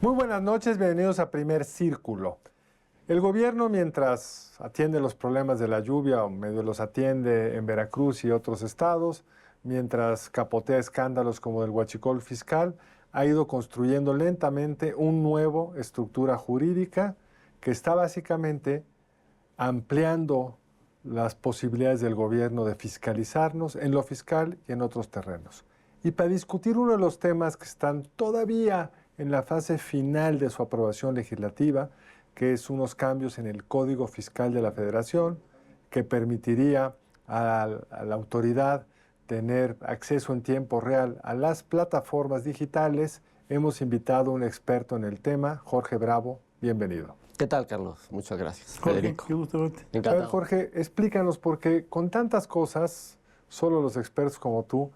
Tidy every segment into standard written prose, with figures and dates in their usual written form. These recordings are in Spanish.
Muy buenas noches, bienvenidos a Primer Círculo. El gobierno, mientras atiende los problemas de la lluvia o medio los atiende en Veracruz y otros estados, mientras capotea escándalos como el huachicol fiscal, ha ido construyendo lentamente una nueva estructura jurídica que está básicamente ampliando las posibilidades del gobierno de fiscalizarnos en lo fiscal y en otros terrenos. Y para discutir uno de los temas que están todavía en la fase final de su aprobación legislativa, que es unos cambios en el Código Fiscal de la Federación, que permitiría a la autoridad tener acceso en tiempo real a las plataformas digitales, hemos invitado a un experto en el tema, Jorge Bravo. Bienvenido. ¿Qué tal, Carlos? Muchas gracias. Jorge, Federico. qué gusto verte. Encantado. A ver, Jorge, explícanos, porque con tantas cosas, solo los expertos como tú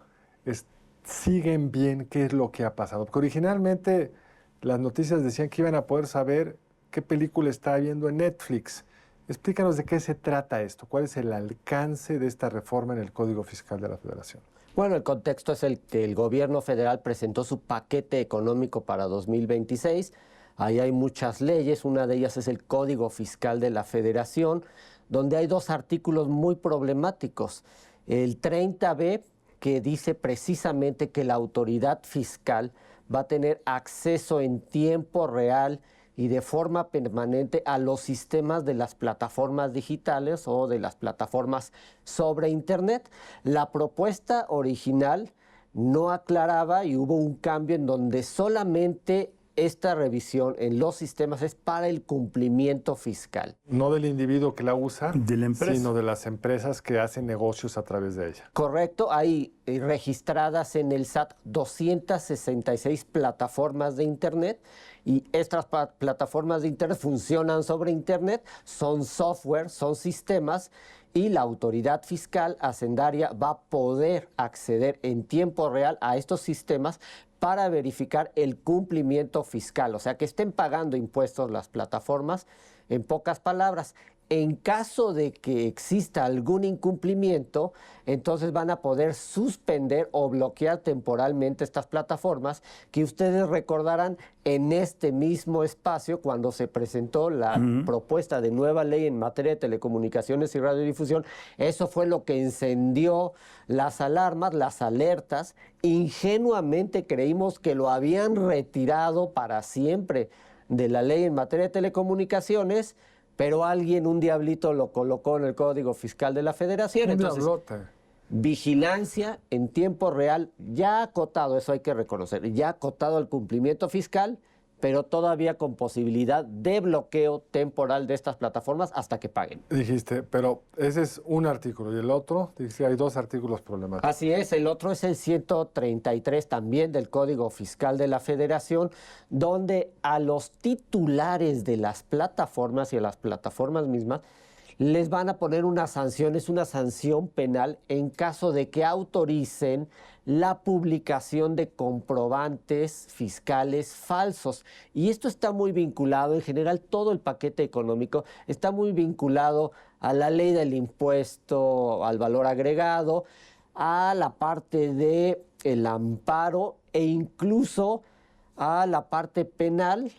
siguen bien qué es lo que ha pasado. Porque originalmente las noticias decían que iban a poder saber qué película está viendo en Netflix. Explícanos de qué se trata esto, cuál es el alcance de esta reforma en el Código Fiscal de la Federación. Bueno, el contexto es el que el gobierno federal presentó su paquete económico para 2026. Ahí hay muchas leyes, una de ellas es el Código Fiscal de la Federación, donde hay dos artículos muy problemáticos. El 30B, que dice precisamente que la autoridad fiscal va a tener acceso en tiempo real y de forma permanente a los sistemas de las plataformas digitales o de las plataformas sobre Internet. La propuesta original no aclaraba y hubo un cambio en donde solamente esta revisión en los sistemas es para el cumplimiento fiscal. No del individuo que la usa, De la empresa. sino de las empresas que hacen negocios a través de ella. Correcto, hay registradas en el SAT 266 plataformas de Internet y estas plataformas de Internet funcionan sobre Internet, son software, son sistemas y la autoridad fiscal hacendaria va a poder acceder en tiempo real a estos sistemas para verificar el cumplimiento fiscal, o sea, que estén pagando impuestos las plataformas. En pocas palabras, en caso de que exista algún incumplimiento, entonces van a poder suspender o bloquear temporalmente estas plataformas, que ustedes recordarán en este mismo espacio cuando se presentó la propuesta de nueva ley en materia de telecomunicaciones y radiodifusión. Eso fue lo que encendió las alarmas, las alertas. Ingenuamente creímos que lo habían retirado para siempre de la ley en materia de telecomunicaciones, pero alguien, un diablito, lo colocó en el Código Fiscal de la Federación. Un Entonces, diablote. vigilancia en tiempo real, ya acotado, eso hay que reconocer, ya acotado el cumplimiento fiscal, pero todavía con posibilidad de bloqueo temporal de estas plataformas hasta que paguen. Dijiste, pero ese es un artículo y el otro, dijiste, hay dos artículos problemáticos. Así es, el otro es el 133 también del Código Fiscal de la Federación, donde a los titulares de las plataformas y a las plataformas mismas les van a poner unas sanciones, una sanción penal en caso de que autoricen la publicación de comprobantes fiscales falsos. Y esto está muy vinculado, en general todo el paquete económico está muy vinculado a la ley del impuesto al valor agregado, a la parte del amparo e incluso a la parte penal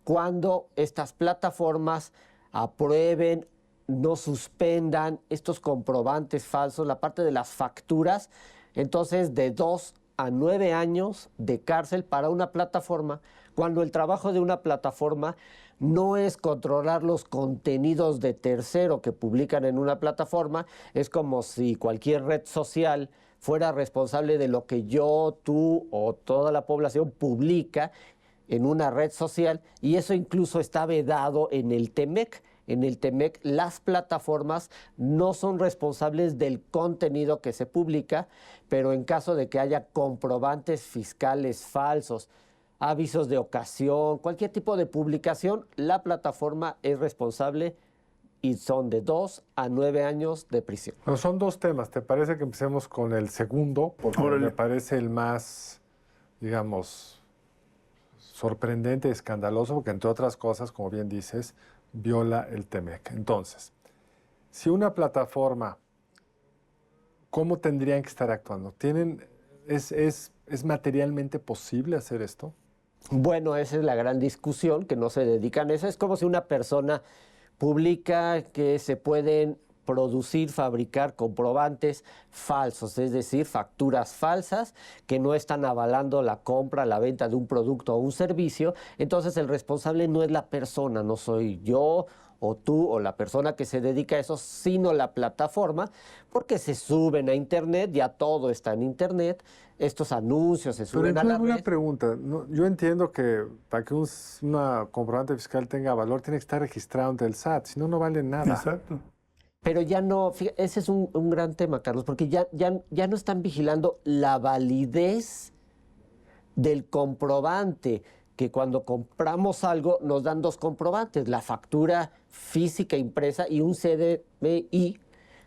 cuando estas plataformas aprueben, no suspendan estos comprobantes falsos, la parte de las facturas. Entonces, de 2 a 9 años de cárcel para una plataforma, cuando el trabajo de una plataforma no es controlar los contenidos de tercero que publican en una plataforma. Es como si cualquier red social fuera responsable de lo que yo, tú o toda la población publica en una red social, y eso incluso está vedado en el TEMEC. En el TEMEC las plataformas no son responsables del contenido que se publica, pero en caso de que haya comprobantes fiscales falsos, avisos de ocasión, cualquier tipo de publicación, la plataforma es responsable y son de 2 a 9 años de prisión. Bueno, son dos temas. ¿Te parece que empecemos con el segundo? Porque Órale. me parece el más, digamos, sorprendente y escandaloso, porque entre otras cosas, como bien dices, viola el TEMEC. Entonces, si una plataforma, ¿cómo tendrían que estar actuando? ¿Es materialmente posible hacer esto? Bueno, esa es la gran discusión, que no se dedican a eso. Es como si una persona publica que se pueden producir, fabricar comprobantes falsos, es decir, facturas falsas que no están avalando la compra, la venta de un producto o un servicio. Entonces el responsable no es la persona, no soy yo o tú o la persona que se dedica a eso, sino la plataforma, porque se suben a Internet, ya todo está en Internet, estos anuncios se Pero suben a la entonces una red. pregunta, yo entiendo que para que una comprobante fiscal tenga valor tiene que estar registrado ante el SAT, si no, no vale nada. Exacto. Pero ya no, ese es un gran tema, Carlos, porque ya no están vigilando la validez del comprobante, que cuando compramos algo nos dan dos comprobantes, la factura física impresa y un CDBI,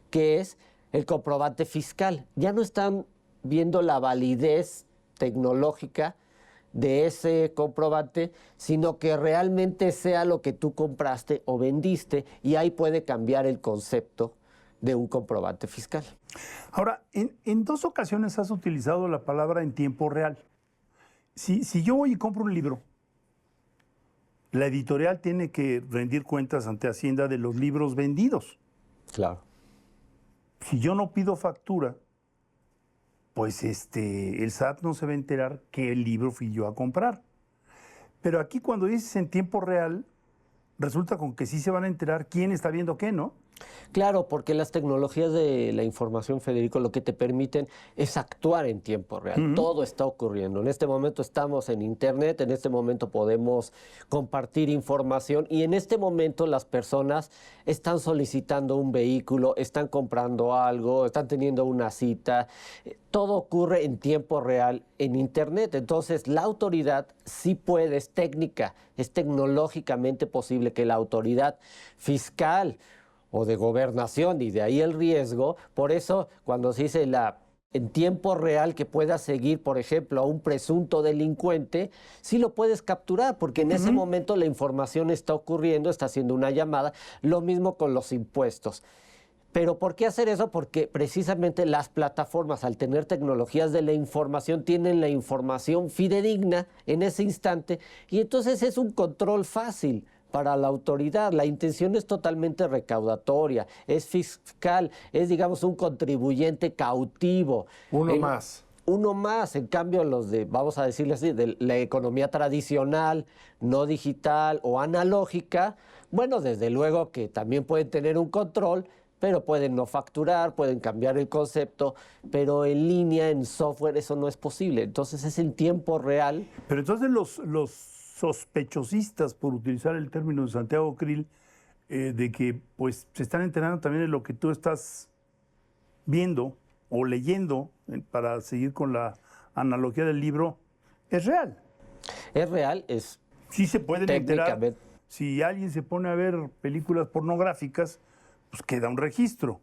que es el comprobante fiscal. Ya no están viendo la validez tecnológica de ese comprobante, sino que realmente sea lo que tú compraste o vendiste, y ahí puede cambiar el concepto de un comprobante fiscal. Ahora, en dos ocasiones has utilizado la palabra en tiempo real. Si yo voy y compro un libro, la editorial tiene que rendir cuentas ante Hacienda de los libros vendidos. Claro. Si yo no pido factura, pues el SAT no se va a enterar qué libro fui yo a comprar. Pero aquí cuando dices en tiempo real, resulta con que sí se van a enterar quién está viendo qué, ¿no? Claro, porque las tecnologías de la información, Federico, lo que te permiten es actuar en tiempo real. Todo está ocurriendo. En este momento estamos en Internet, en este momento podemos compartir información, y en este momento las personas están solicitando un vehículo, están comprando algo, están teniendo una cita. Todo ocurre en tiempo real en Internet. Entonces, la autoridad sí puede, es técnica, es tecnológicamente posible que la autoridad fiscal o de gobernación, y de ahí el riesgo. Por eso, cuando se dice en tiempo real que pueda seguir, por ejemplo, a un presunto delincuente, sí lo puedes capturar, porque en ese momento la información está ocurriendo, está haciendo una llamada. Lo mismo con los impuestos. Pero ¿por qué hacer eso? Porque precisamente las plataformas, al tener tecnologías de la información, tienen la información fidedigna en ese instante, y entonces es un control fácil para la autoridad. La intención es totalmente recaudatoria, es fiscal, es, digamos, un contribuyente cautivo. Uno más. Uno más. En cambio, los de, vamos a decirle así, de la economía tradicional, no digital o analógica, bueno, desde luego que también pueden tener un control, pero pueden no facturar, pueden cambiar el concepto, pero en línea, en software, eso no es posible. Entonces es en tiempo real. Pero entonces los sospechosistas, por utilizar el término de Santiago Krill, de que pues se están enterando también de lo que tú estás viendo o leyendo, para seguir con la analogía del libro, es real. Es real, es Sí se pueden enterar. técnicamente. Si alguien se pone a ver películas pornográficas, pues queda un registro.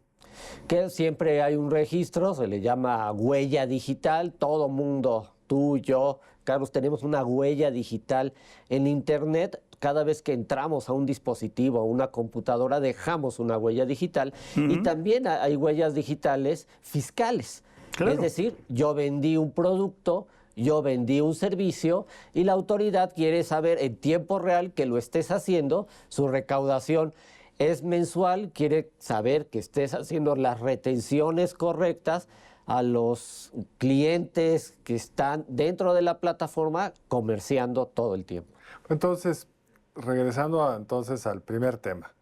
Que siempre hay un registro, se le llama huella digital. Todo mundo, tú, yo, Carlos, tenemos una huella digital en Internet. Cada vez que entramos a un dispositivo, a una computadora, dejamos una huella digital. Y también hay huellas digitales fiscales. Claro. Es decir, yo vendí un producto, yo vendí un servicio, y la autoridad quiere saber en tiempo real que lo estés haciendo. Su recaudación es mensual, quiere saber que estés haciendo las retenciones correctas a los clientes que están dentro de la plataforma comerciando todo el tiempo. Entonces, regresando entonces al primer tema.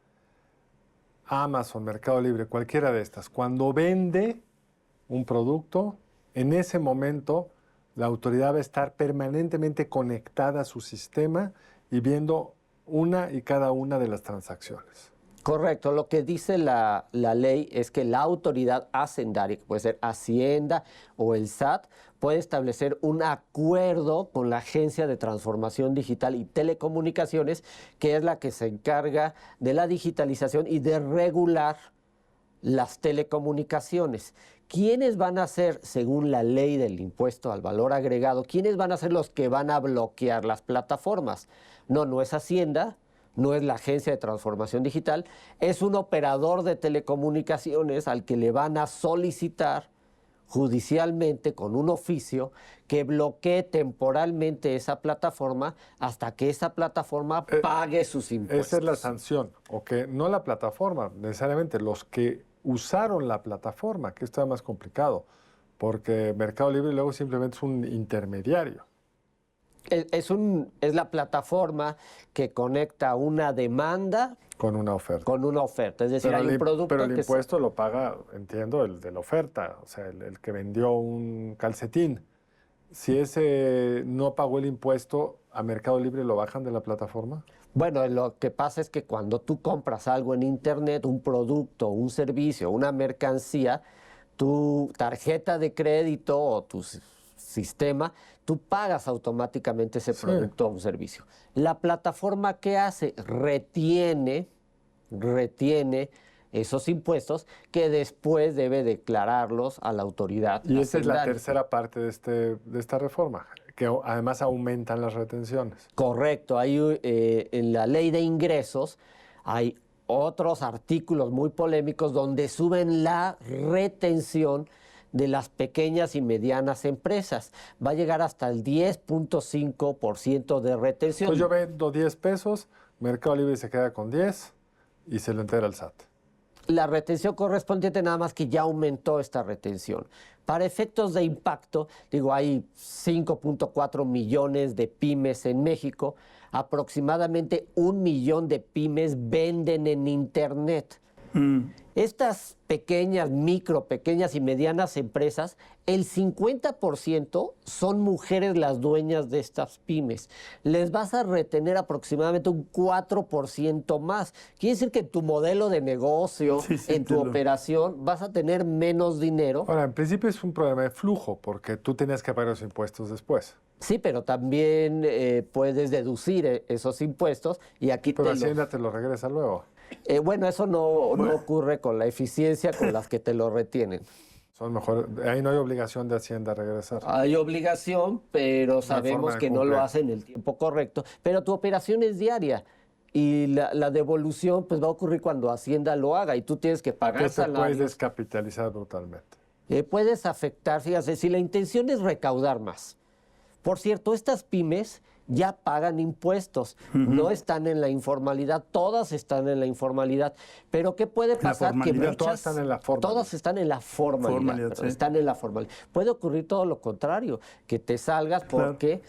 Amazon, Mercado Libre, cualquiera de estas, cuando vende un producto, en ese momento la autoridad va a estar permanentemente conectada a su sistema y viendo una y cada una de las transacciones. Correcto, lo que dice la ley es que la autoridad hacendaria, que puede ser Hacienda o el SAT, puede establecer un acuerdo con la Agencia de Transformación Digital y Telecomunicaciones, que es la que se encarga de la digitalización y de regular las telecomunicaciones. ¿Quiénes van a ser, según la ley del impuesto al valor agregado, quiénes van a ser los que van a bloquear las plataformas? No es Hacienda, no es la Agencia de Transformación Digital, es un operador de telecomunicaciones al que le van a solicitar judicialmente con un oficio que bloquee temporalmente esa plataforma hasta que esa plataforma pague sus impuestos. Esa es la sanción, o que no la plataforma, necesariamente los que usaron la plataforma, que está más complicado, porque Mercado Libre luego simplemente es un intermediario. Es la plataforma que conecta una demanda con una oferta. Con una oferta, es decir, pero hay un producto pero el que impuesto lo paga, entiendo, el de la oferta, o sea, el que vendió un calcetín. Si ese no pagó el impuesto, ¿a Mercado Libre lo bajan de la plataforma? Bueno, lo que pasa es que cuando tú compras algo en Internet, un producto, un servicio, una mercancía, tu tarjeta de crédito o tu sistema, tú pagas automáticamente ese producto o un servicio. La plataforma, ¿qué hace? Retiene esos impuestos que después debe declararlos a la autoridad. Y esa es la tercera parte de esta reforma, que además aumentan las retenciones. Correcto. En la ley de ingresos hay otros artículos muy polémicos donde suben la retención de las pequeñas y medianas empresas. Va a llegar hasta el 10.5% de retención. Entonces yo vendo 10 pesos, Mercado Libre se queda con 10 y se lo integra el SAT. La retención correspondiente, nada más que ya aumentó esta retención. Para efectos de impacto, hay 5.4 millones de pymes en México, aproximadamente 1 millón de pymes venden en Internet. Estas pequeñas y medianas empresas, el 50% son mujeres las dueñas de estas pymes. Les vas a retener aproximadamente un 4% más. Quiere decir que en tu modelo de negocio, en tu operación, vas a tener menos dinero. Ahora, en principio es un problema de flujo, porque tú tenías que pagar los impuestos después. Sí, pero también puedes deducir esos impuestos y aquí pero Hacienda te lo regresa luego. Bueno, eso no ocurre con la eficiencia con las que te lo retienen. Son mejor, ahí no hay obligación de Hacienda a regresar. Hay obligación, pero sabemos que no lo hacen en el tiempo correcto. Pero tu operación es diaria y la devolución pues va a ocurrir cuando Hacienda lo haga y tú tienes que pagar salarios. Puedes descapitalizar brutalmente. Puedes afectar, fíjate, si la intención es recaudar más. Por cierto, estas pymes ya pagan impuestos, no están en la informalidad, todas están en la informalidad. Pero ¿qué puede pasar? Que muchas, todas están en la formalidad. Todas están en la formalidad, están en la formalidad. Puede ocurrir todo lo contrario, que te salgas porque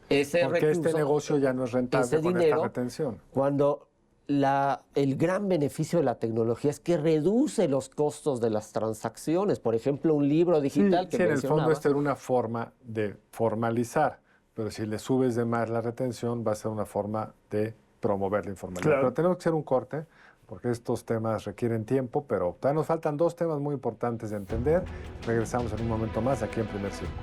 ese porque recurso, este negocio ya no es rentable ese con dinero, esta retención. Cuando el gran beneficio de la tecnología es que reduce los costos de las transacciones. Por ejemplo, un libro digital que en el mencionaba. fondo esta era una forma de formalizar, pero si le subes de más la retención va a ser una forma de promover la informalidad. Claro. Pero tenemos que hacer un corte porque estos temas requieren tiempo, pero todavía nos faltan 2 temas muy importantes de entender. Regresamos en un momento más aquí en Primer Círculo.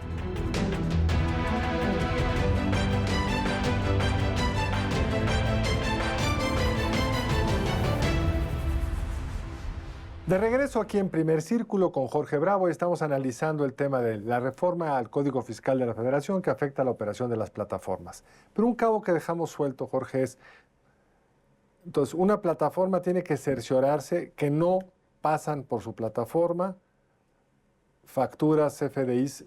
De regreso aquí en Primer Círculo con Jorge Bravo, estamos analizando el tema de la reforma al Código Fiscal de la Federación que afecta a la operación de las plataformas. Pero un cabo que dejamos suelto, Jorge, es, entonces, una plataforma tiene que cerciorarse que no pasan por su plataforma facturas CFDIs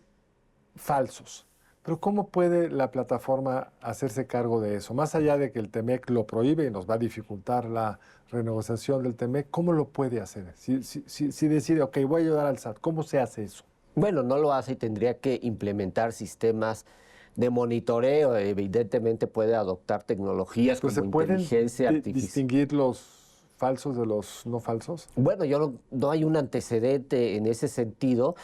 falsos. Pero ¿cómo puede la plataforma hacerse cargo de eso? Más allá de que el TEMEC lo prohíbe y nos va a dificultar la renegociación del TEMEC, ¿cómo lo puede hacer? Si decide, ok, voy a ayudar al SAT, ¿cómo se hace eso? Bueno, no lo hace y tendría que implementar sistemas de monitoreo. Evidentemente puede adoptar tecnologías como inteligencia artificial. ¿Distinguir los falsos de los no falsos? Bueno, no hay un antecedente en ese sentido,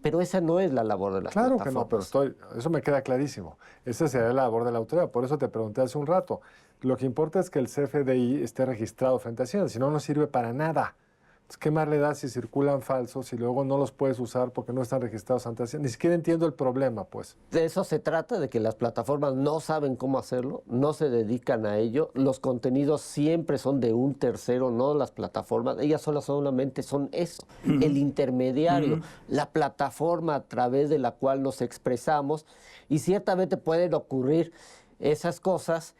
pero esa no es la labor de las plataformas. Claro que no, pero eso me queda clarísimo. Esa sería la labor de la autoridad. Por eso te pregunté hace un rato. Lo que importa es que el CFDI esté registrado frente a Hacienda, si no, no sirve para nada. Entonces, ¿qué más le da si circulan falsos y luego no los puedes usar porque no están registrados ante Hacienda? Ni siquiera entiendo el problema, pues. De eso se trata, de que las plataformas no saben cómo hacerlo, no se dedican a ello. Los contenidos siempre son de un tercero, no las plataformas. Ellas solamente son eso, el intermediario, la plataforma a través de la cual nos expresamos. Y ciertamente pueden ocurrir esas cosas,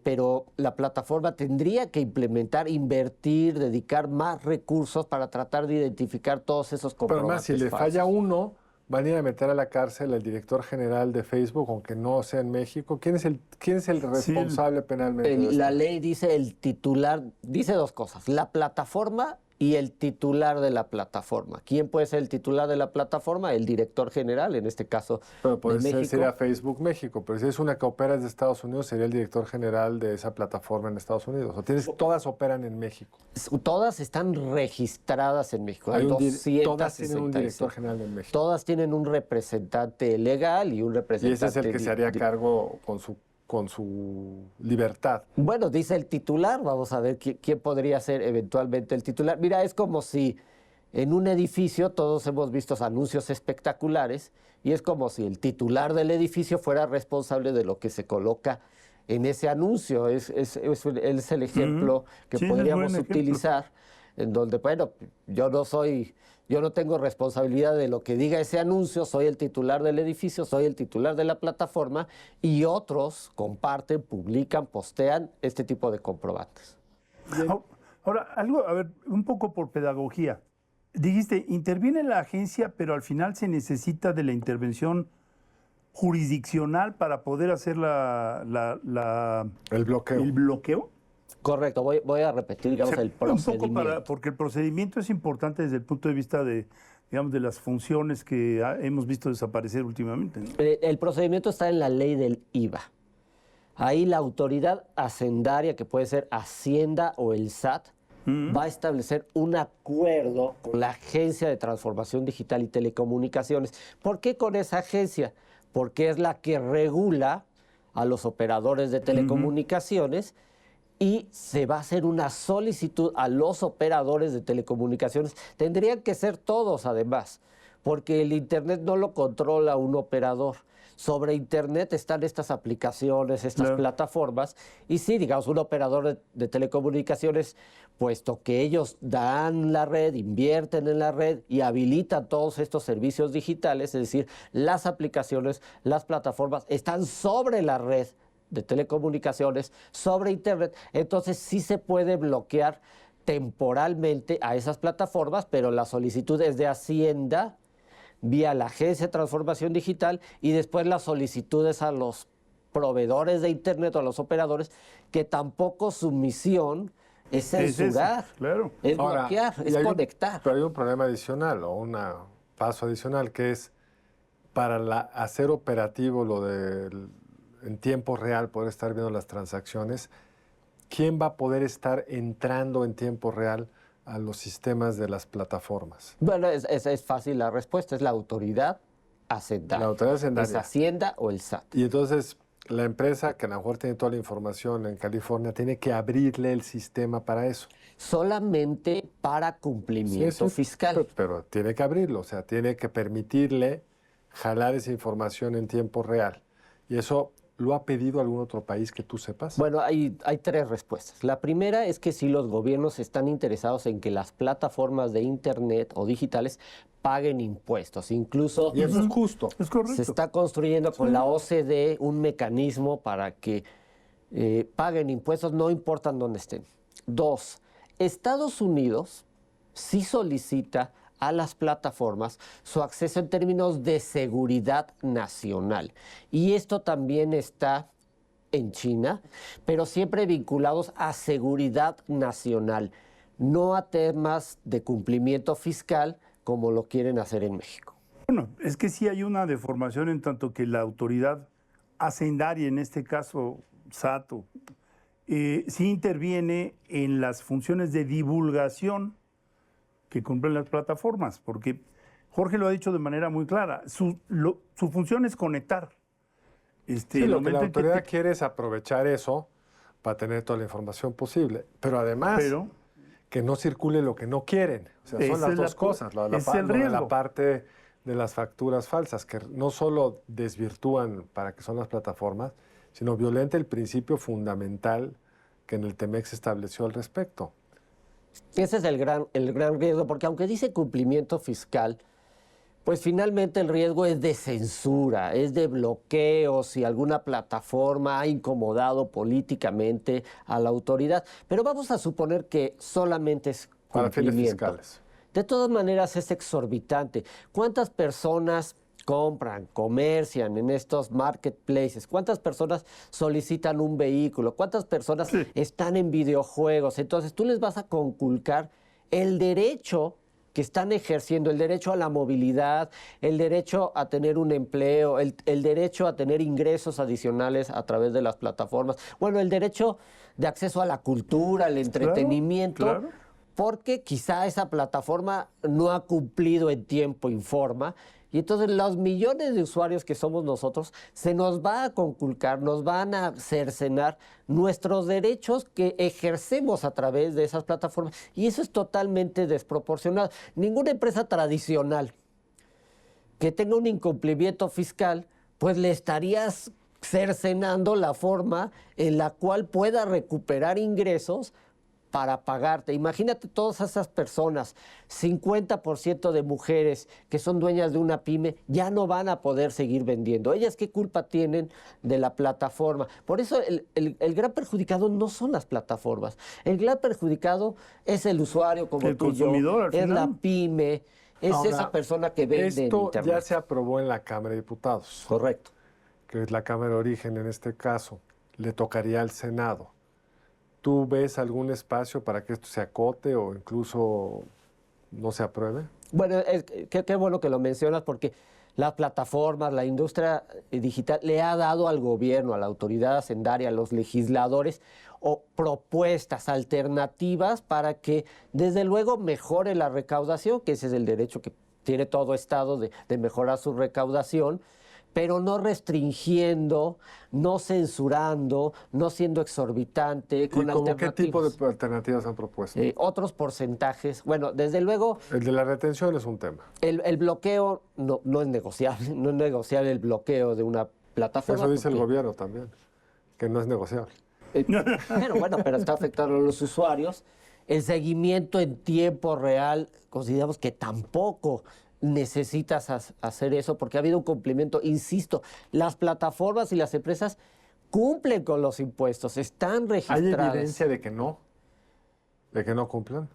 pero la plataforma tendría que implementar, invertir, dedicar más recursos para tratar de identificar todos esos comprobantes Pero además, si le falsos. falla uno, van a ir a meter a la cárcel al director general de Facebook, aunque no sea en México. ¿Quién es el responsable penalmente de La esto? ley dice el titular, dice dos cosas, la plataforma y el titular de la plataforma. ¿Quién puede ser el titular de la plataforma? El director general, en este caso Pero puede de ser, México. sería Facebook México, pero si es una que opera desde Estados Unidos, sería el director general de esa plataforma en Estados Unidos. Todas operan en México. Todas están registradas en México. Hay Todas tienen un 266. director general en México. Todas tienen un representante legal y un Y representante... ese es el que se haría cargo con su libertad. Bueno, dice el titular, vamos a ver quién podría ser eventualmente el titular. Mira, es como si en un edificio todos hemos visto anuncios espectaculares y es como si el titular del edificio fuera responsable de lo que se coloca en ese anuncio. Es el ejemplo que Sí, es podríamos buen ejemplo. utilizar, en donde, bueno, yo no tengo responsabilidad de lo que diga ese anuncio, soy el titular del edificio, soy el titular de la plataforma y otros comparten, publican, postean este tipo de comprobantes. Ahora, algo, a ver, un poco por pedagogía. Dijiste, interviene la agencia, pero al final se necesita de la intervención jurisdiccional para poder hacer El bloqueo. el bloqueo. Correcto, voy a repetir, digamos, O sea, el un poco procedimiento. porque el procedimiento es importante desde el punto de vista de, digamos, de las funciones que hemos visto desaparecer últimamente, ¿no? El procedimiento está en la ley del IVA. Ahí la autoridad hacendaria, que puede ser Hacienda o el SAT, va a establecer un acuerdo con la Agencia de Transformación Digital y Telecomunicaciones. ¿Por qué con esa agencia? Porque es la que regula a los operadores de telecomunicaciones y se va a hacer una solicitud a los operadores de telecomunicaciones. Tendrían que ser todos, además, porque el Internet no lo controla un operador. Sobre Internet están estas aplicaciones, estas plataformas, y sí, digamos, un operador de telecomunicaciones, puesto que ellos dan la red, invierten en la red y habilitan todos estos servicios digitales, es decir, las aplicaciones, las plataformas están sobre la red de telecomunicaciones, sobre Internet, entonces sí se puede bloquear temporalmente a esas plataformas, pero la solicitud es de Hacienda, vía la Agencia de Transformación Digital y después las solicitudes a los proveedores de Internet o a los operadores, que tampoco su misión es censurar, claro. es Ahora, bloquear, y es hay conectar. pero hay un problema adicional o un paso adicional que es para hacer operativo lo del en tiempo real, poder estar viendo las transacciones. ¿Quién va a poder estar entrando en tiempo real a los sistemas de las plataformas? Bueno, es fácil la respuesta, es la autoridad hacendaria. La autoridad hacendaria. Es Hacienda o el SAT. Y entonces la empresa, que a lo mejor tiene toda la información en California, tiene que abrirle el sistema para eso. Solamente para cumplimiento fiscal. Pero tiene que abrirlo, o sea, tiene que permitirle jalar esa información en tiempo real. Y eso ¿lo ha pedido algún otro país que tú sepas? Bueno, hay tres respuestas. La primera es que si los gobiernos están interesados en que las plataformas de Internet o digitales paguen impuestos. Incluso Y eso es justo. Es correcto. se está construyendo con la OCDE un mecanismo para que paguen impuestos, no importan dónde estén. Dos, Estados Unidos sí solicita a las plataformas su acceso en términos de seguridad nacional. Y esto también está en China, pero siempre vinculados a seguridad nacional, no a temas de cumplimiento fiscal como lo quieren hacer en México. Bueno, es que sí hay una deformación en tanto que la autoridad hacendaria, en este caso SAT, sí interviene en las funciones de divulgación que cumplen las plataformas, porque Jorge lo ha dicho de manera muy clara, su función es conectar. Sí, lo que la autoridad quiere es aprovechar eso para tener toda la información posible, pero además que no circule lo que no quieren. O sea, son las dos cosas, lo de la parte de las facturas falsas, que no solo desvirtúan para que son las plataformas, sino violenta el principio fundamental que en el TEMEC se estableció al respecto. Ese es el gran riesgo, porque aunque dice cumplimiento fiscal, pues finalmente el riesgo es de censura, es de bloqueo si alguna plataforma ha incomodado políticamente a la autoridad. Pero vamos a suponer que solamente es cumplimiento. Para fines fiscales. De todas maneras es exorbitante. ¿Cuántas personas compran, comercian en estos marketplaces, cuántas personas solicitan un vehículo, cuántas personas están en videojuegos. Entonces tú les vas a conculcar el derecho que están ejerciendo, el derecho a la movilidad, el derecho a tener un empleo, el derecho a tener ingresos adicionales a través de las plataformas, bueno, el derecho de acceso a la cultura, al entretenimiento, claro. Porque quizá esa plataforma no ha cumplido en tiempo y forma, y entonces los millones de usuarios que somos nosotros se nos va a conculcar, nos van a cercenar nuestros derechos que ejercemos a través de esas plataformas, y eso es totalmente desproporcionado. Ninguna empresa tradicional que tenga un incumplimiento fiscal, pues le estarías cercenando la forma en la cual pueda recuperar ingresos para pagarte. Imagínate todas esas personas, 50% de mujeres que son dueñas de una pyme, ya no van a poder seguir vendiendo. ¿Ellas qué culpa tienen de la plataforma? Por eso el gran perjudicado no son las plataformas. El gran perjudicado es el usuario como el tú y yo, consumidor, al es final. la pyme, es Ahora, esa persona que vende en esto internet. ya se aprobó en la Cámara de Diputados, Correcto. que es la Cámara de Origen en este caso. Le tocaría al Senado. ¿Tú ves algún espacio para que esto se acote o incluso no se apruebe? Bueno, qué bueno que lo mencionas porque las plataformas, la industria digital le ha dado al gobierno, a la autoridad hacendaria, a los legisladores propuestas alternativas para que desde luego mejore la recaudación, que ese es el derecho que tiene todo Estado de mejorar su recaudación, pero no restringiendo, no censurando, no siendo exorbitante, ¿Y con como qué tipo alternativas. de alternativas han propuesto? Otros porcentajes. Bueno, desde luego, El de la retención es un tema. el bloqueo no es negociable, no es negociable el bloqueo de una plataforma. Eso dice el porque, gobierno también, que no es negociable. pero está afectando a los usuarios. El seguimiento en tiempo real, consideramos que tampoco necesitas hacer eso porque ha habido un cumplimiento. Insisto, las plataformas y las empresas cumplen con los impuestos, están ¿Hay registradas. evidencia de que no cumplan?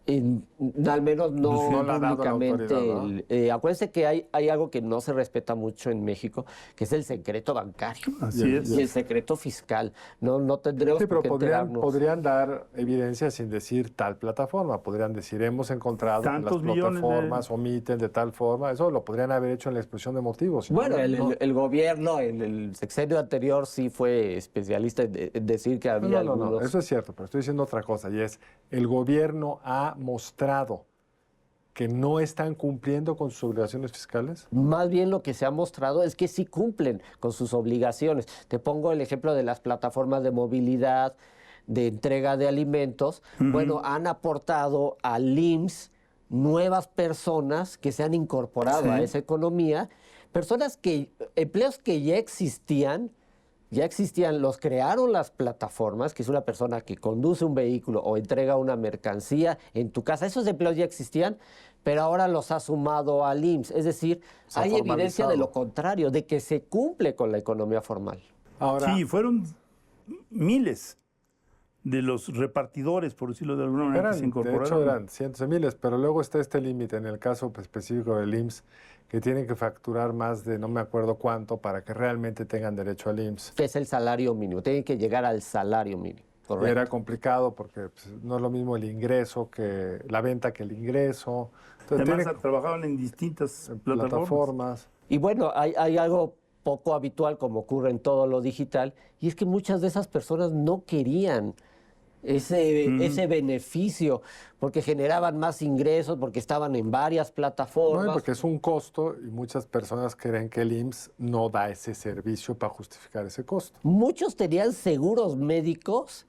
Al menos no, No la ha dado la públicamente. autoridad, Acuérdense que hay algo que no se respeta mucho en México, que es el secreto bancario. Así es. Y el secreto fiscal. No tendremos Sí, pero por qué enterarnos. podrían dar evidencia sin decir tal plataforma. Podrían decir, hemos encontrado que las Tantos millones plataformas omiten de tal forma. Eso lo podrían haber hecho en la exposición de motivos. Si no, Bueno, no. el gobierno en el sexenio anterior sí fue especialista en decir que había No, algunos... eso es cierto, pero estoy diciendo otra cosa, y es, el gobierno ha mostrado que no están cumpliendo con sus obligaciones fiscales. Más bien lo que se ha mostrado es que sí cumplen con sus obligaciones. Te pongo el ejemplo de las plataformas de movilidad, de entrega de alimentos. Bueno, han aportado al IMSS nuevas personas que se han incorporado a esa economía, empleos que ya existían, los crearon las plataformas, que es una persona que conduce un vehículo o entrega una mercancía en tu casa. Esos empleos ya existían, pero ahora los ha sumado al IMSS. Es decir, Se ha hay evidencia de formalizado. lo contrario, de que se cumple con la economía formal. Ahora, Sí, fueron miles de los repartidores, por decirlo de alguna manera, que se de incorporaron. hecho eran cientos de miles, pero luego está este límite en el caso específico del IMSS, que tienen que facturar más de no me acuerdo cuánto para que realmente tengan derecho al IMSS. Que es el salario mínimo, tienen que llegar al salario mínimo. Y Correcto. era complicado porque pues, no es lo mismo el ingreso que la venta que el ingreso. Entonces, Además, tienen trabajaban en distintas plataformas. plataformas. Y bueno, hay algo poco habitual como ocurre en todo lo digital, y es que muchas de esas personas no querían ese beneficio, porque generaban más ingresos, porque estaban en varias No, plataformas. porque es un costo y muchas personas creen que el IMSS no da ese servicio para justificar ese costo. Muchos tenían seguros médicos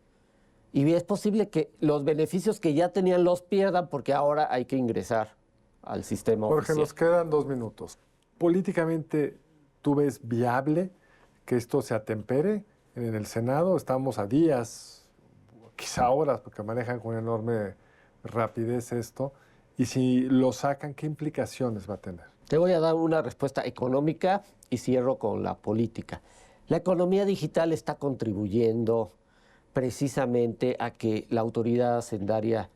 y es posible que los beneficios que ya tenían los pierdan porque ahora hay que ingresar al sistema Jorge, oficial. nos quedan 2 minutos. Políticamente, ¿tú ves viable que esto se atempere en el Senado? Estamos a días, quizá horas, porque manejan con enorme rapidez esto. Y si lo sacan, ¿qué implicaciones va a tener? Te voy a dar una respuesta económica y cierro con la política. La economía digital está contribuyendo precisamente a que la autoridad hacendaria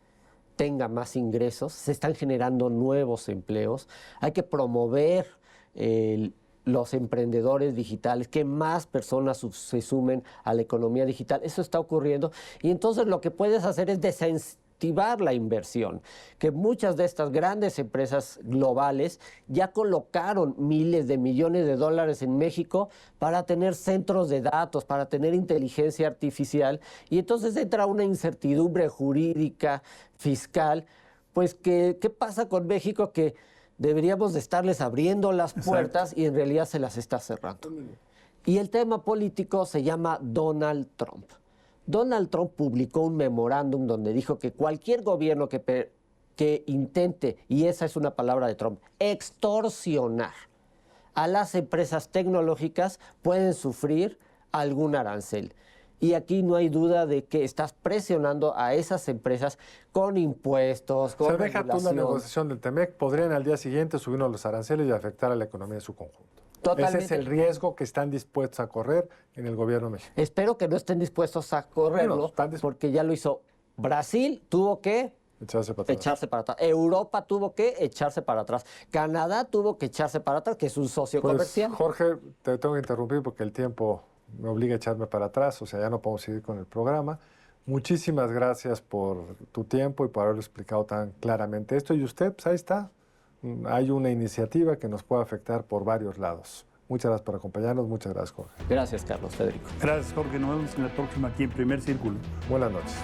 tenga más ingresos, se están generando nuevos empleos, hay que promover los emprendedores digitales, que más personas se sumen a la economía digital. Eso está ocurriendo. Y entonces lo que puedes hacer es desincentivar la inversión, que muchas de estas grandes empresas globales ya colocaron miles de millones de dólares en México para tener centros de datos, para tener inteligencia artificial, y entonces entra una incertidumbre jurídica, fiscal. Pues, ¿qué pasa con México? Que deberíamos de estarles abriendo las puertas y en realidad se las está cerrando. Y el tema político se llama Donald Trump. Donald Trump publicó un memorándum donde dijo que cualquier gobierno que intente, y esa es una palabra de Trump, extorsionar a las empresas tecnológicas pueden sufrir algún arancel. Y aquí no hay duda de que estás presionando a esas empresas con impuestos, con deja tú la regulación. negociación del TEMEC, podrían al día siguiente subirnos los aranceles y afectar a la economía en su conjunto. Totalmente. Ese es el riesgo que están dispuestos a correr en el gobierno mexicano. Espero que no estén dispuestos a correrlo, Bueno, están porque ya lo hizo Brasil, tuvo que Echarse para atrás. echarse para atrás. Europa tuvo que echarse para atrás. Canadá tuvo que echarse para atrás, que es un socio Pues, comercial. Jorge, te tengo que interrumpir porque el tiempo me obliga a echarme para atrás, o sea, ya no podemos seguir con el programa. Muchísimas gracias por tu tiempo y por haberlo explicado tan claramente esto. Y usted, pues ahí está. Hay una iniciativa que nos puede afectar por varios lados. Muchas gracias por acompañarnos. Muchas gracias, Jorge. Gracias, Carlos Federico. Gracias, Jorge. Nos vemos en la próxima aquí en Primer Círculo. Buenas noches.